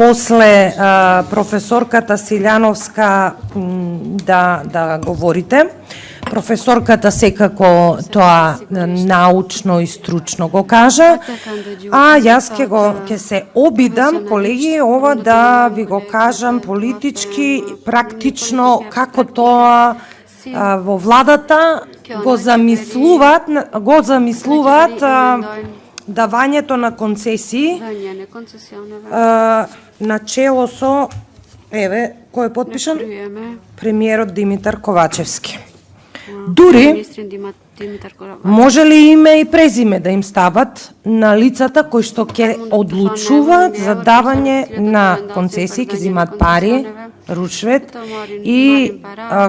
после професорката Силјановска да говорите. Професорката секако тоа научно и стручно го кажа, а јас ќе се обидам, колеги, ова да ви го кажам политички, практично, како тоа во владата го замислуваат давањето на концесии начело со, еве, кој е подпишан? Премиерот Димитар Ковачевски. Дури може ли име и презиме да им стават на лицата кои што ќе одлучуваат за давање на концесии, ќе земат пари, рушвет и,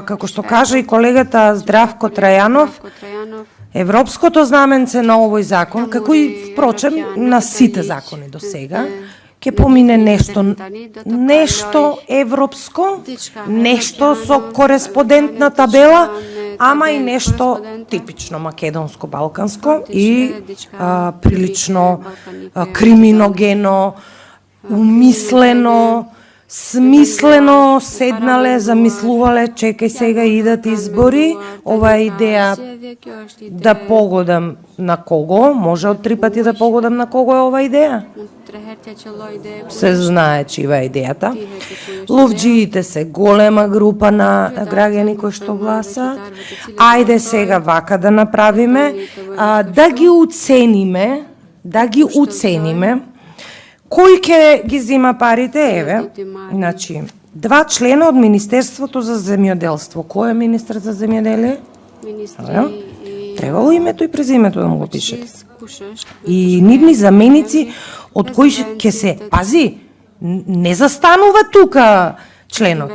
како што кажа и колегата Здравко Трајанов, европското знаменце на овој закон, како и впрочем на сите закони до сега, ќе помине нешто европско, нешто со кореспондентна табела, ама и нешто типично македонско-балканско и прилично криминогено, умислено, смислено седнале, замислувале, чекај сега идат избори, ова идеја да погодам на кого, може од 3 пати да погодам на кого е ова идеја? Се знае чива е идејата. Ловџиите се голема група на граѓани кои што гласа. Ајде сега вака да направиме, да ги уцениме, кој ќе ги зима парите, еве, значи, 2 члена од Министерството за земјоделство. Кој е министр за земјоделие? Требало името и презимето да му го пишете. И нивни заменици од кои ќе се, пази, не застанува тука членот.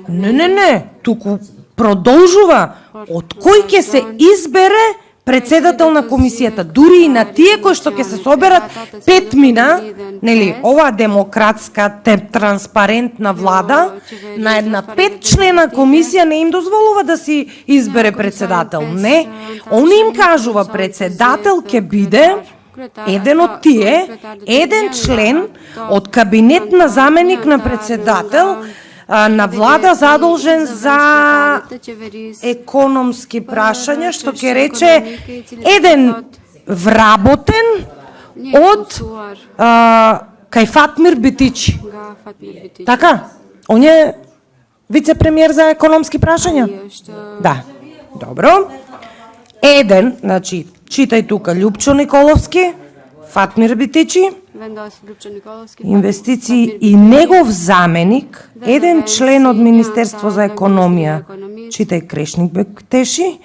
Не, туку продолжува од кој ќе се избере председател на комисијата, дури и на тие кои што ќе се соберат 5 мина, нели, оваа демократска, транспарентна влада на една 5 члена комисија не им дозволува да си избере председател. Не, он им кажува председател ќе биде еден од тие, еден член од кабинет на заменик на председател на влада задолжен за економски прашања, што ќе рече еден вработен од кај Фатмир Битичи. Така? Он е вице-премиер за економски прашања? Да. Добро. Еден, значи, читај тука, Љупчо Николовски, Фатмир Битичи, инвестиции и негов заменик, еден член од Министерство за економија, читај Крешник Бектеши,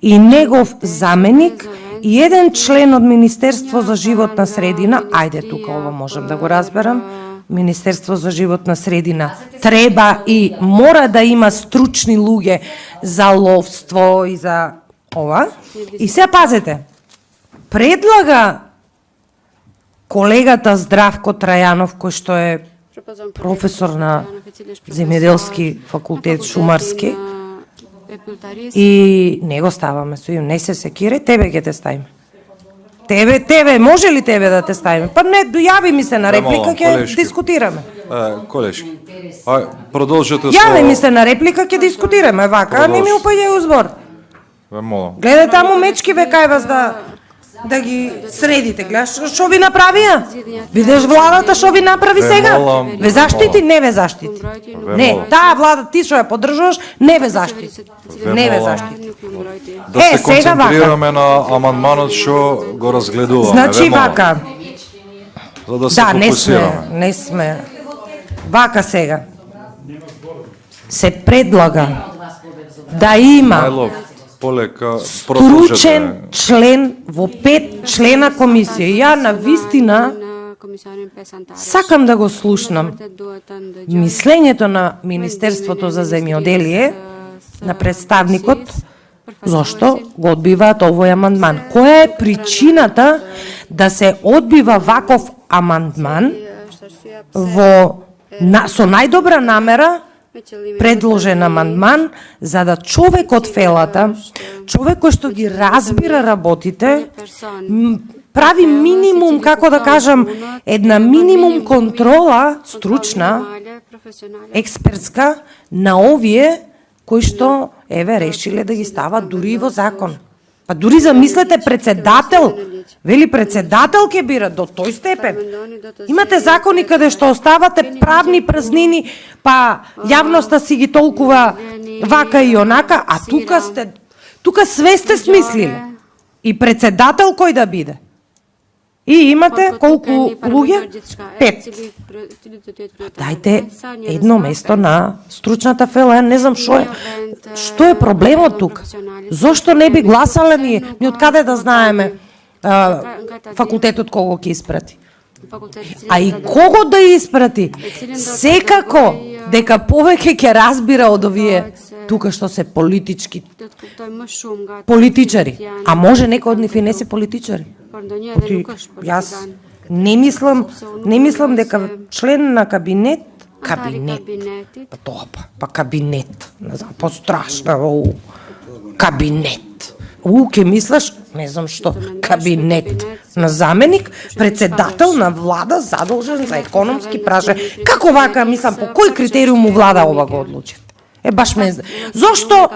и негов заменик и еден член од Министерство за животна средина, ајде тука ова можам да го разберам, Министерство за животна средина треба и мора да има стручни луѓе за ловство и за ова. И се пазете, предлага колегата Здравко Трајанов, кој што е професор на земјоделски факултет, шумарски, и не го ставаме со им, не се секире, тебе ќе те ставиме. Тебе, може ли тебе да те ставиме? Па не, дојави ми се на реплика, ќе дискутираме. Колешки, продолжете со... Јави ми се на реплика, ќе дискутираме, вака, не ми упаѓај узбор. Гледај таму мечки бе кај вас да ги средите. Гледаш што ви направија? Видеш владата што ви направи сега? Ве заштити, не ве заштити. Не, таа влада ти што ја поддржуваш, не ве заштити. Не ве заштити. Да се концентрираме на амандманот што го разгледуваме. Значи вака. За да се фокусираме. Не сме. Вака сега. Се предлага да има стручен член во 5 члена комисија. Ја на вистина сакам да го слушнам мислењето на Министерството за земјоделие, на представникот, зошто го одбиваат овој амандман. Која е причината да се одбива ваков амандман со најдобра намера предложен амандман, за да човек од фелата, човек кој што ги разбира работите, прави минимум, како да кажам, една минимум контрола, стручна, експертска, на овие кои што, еве, решиле да ги стават дури и во закон. Па дури замислете председател, вели председател ќе бира до тој степен. Имате закони каде што оставате правни празнини, па јавноста си ги толкува вака и онака, а тука све сте смислиле. И председател кој да биде. И имате колку луѓе? 5. Дајте едно место на стручната фела, не знам што е. Што е проблемот тука? Зошто не би гласале ние? Ни од каде да знаеме факултетот кого ќе испрати? А и кого да испрати? Секако дека повеќе ќе разбира од овие тука што се политичари. А може некој од нив и не се политичари. Јас не мислам дека член на кабинет, па тоа кабинет, не знам, пострашно, кабинет. Ке мислиш, не знам што, кабинет на заменик, председател на влада задолжен за економски прашања. Како вака, мислам, по кој критериум у влада ова го одлучи? Баш ме... Зошто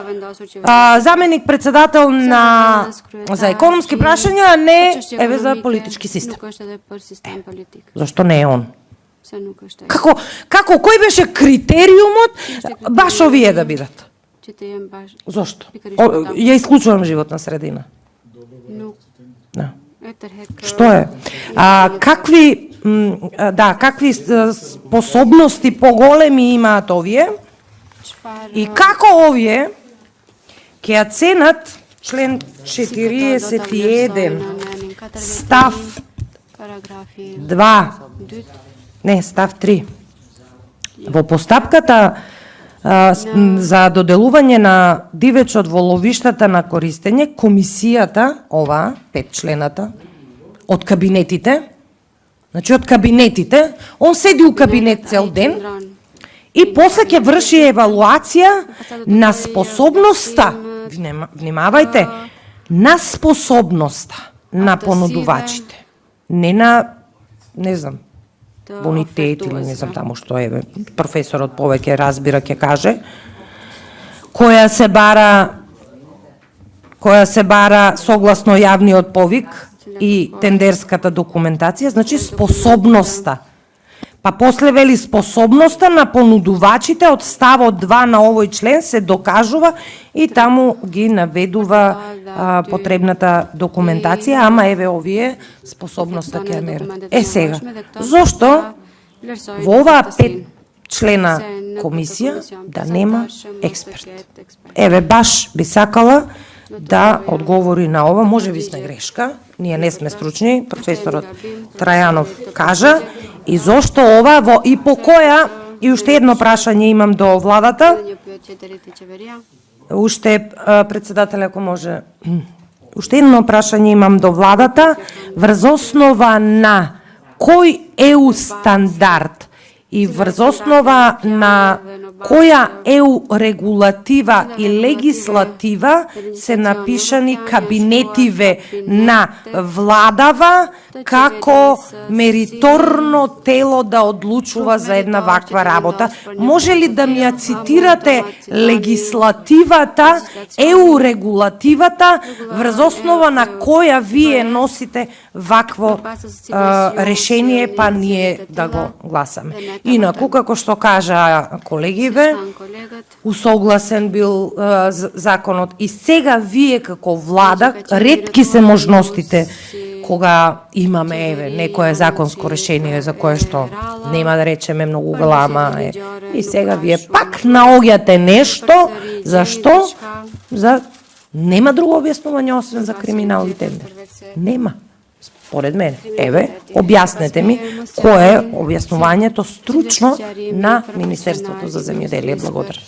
заменик председател за економски прашања, а не еве за политички систем? Зошто не е он? Како кој беше критериумот баш овие да бидат? Зошто? Ја исклучувам животна средина. Што е? Какви способности поголеми имаат овие? И како овие ќе ја ценат член 41 став 2, не, став 3. Во постапката за доделување на дивечот во ловиштата на користење, комисијата, ова, 5 члената, од кабинетите, значи од кабинетите, он седи у кабинет цел ден, и после ќе врши евалуација на способноста, внимавајте, на способноста на понудувачите. Не на, не знам, бонитет или не знам таму што е, професорот повеќе разбира ќе каже, која се бара согласно јавниот повик и тендерската документација, значи способноста. Па после вели способноста на понудувачите од ставот 2 на овој член се докажува и таму ги наведува потребната документација, ама еве овие способноста ќе мерат. Сега, зошто во оваа 5 члена комисија да нема експерт? Еве баш би сакала да одговори на ова, може би сме грешка, ние не сме стручни, професорот Трајанов кажа, и зошто ова и по која, и уште едно прашање имам до владата, уште председател ако може, уште едно прашање имам до владата, врз основа на кој ЕУ стандард и врз основа на која ЕУ регулатива и легислатива се напишани кабинетиве на владава како мериторно тело да одлучува за една ваква работа. Може ли да ми ја цитирате легислативата, ЕУ регулативата, врз основа на која вие носите вакво решение, па ние да го гласаме? Инаку, како што кажа колегиве, усогласен бил законот и сега вие како влада, ретки се можностите кога имаме еве некое законско решение за кое што нема да речеме многу голама и сега вие пак наоѓате нешто зашто нема друго објаснување освен за криминал и тендер. Нема. Според мене. Еве, објаснете ми кое е објаснувањето стручно на Министерството за земјоделие. Благодарам.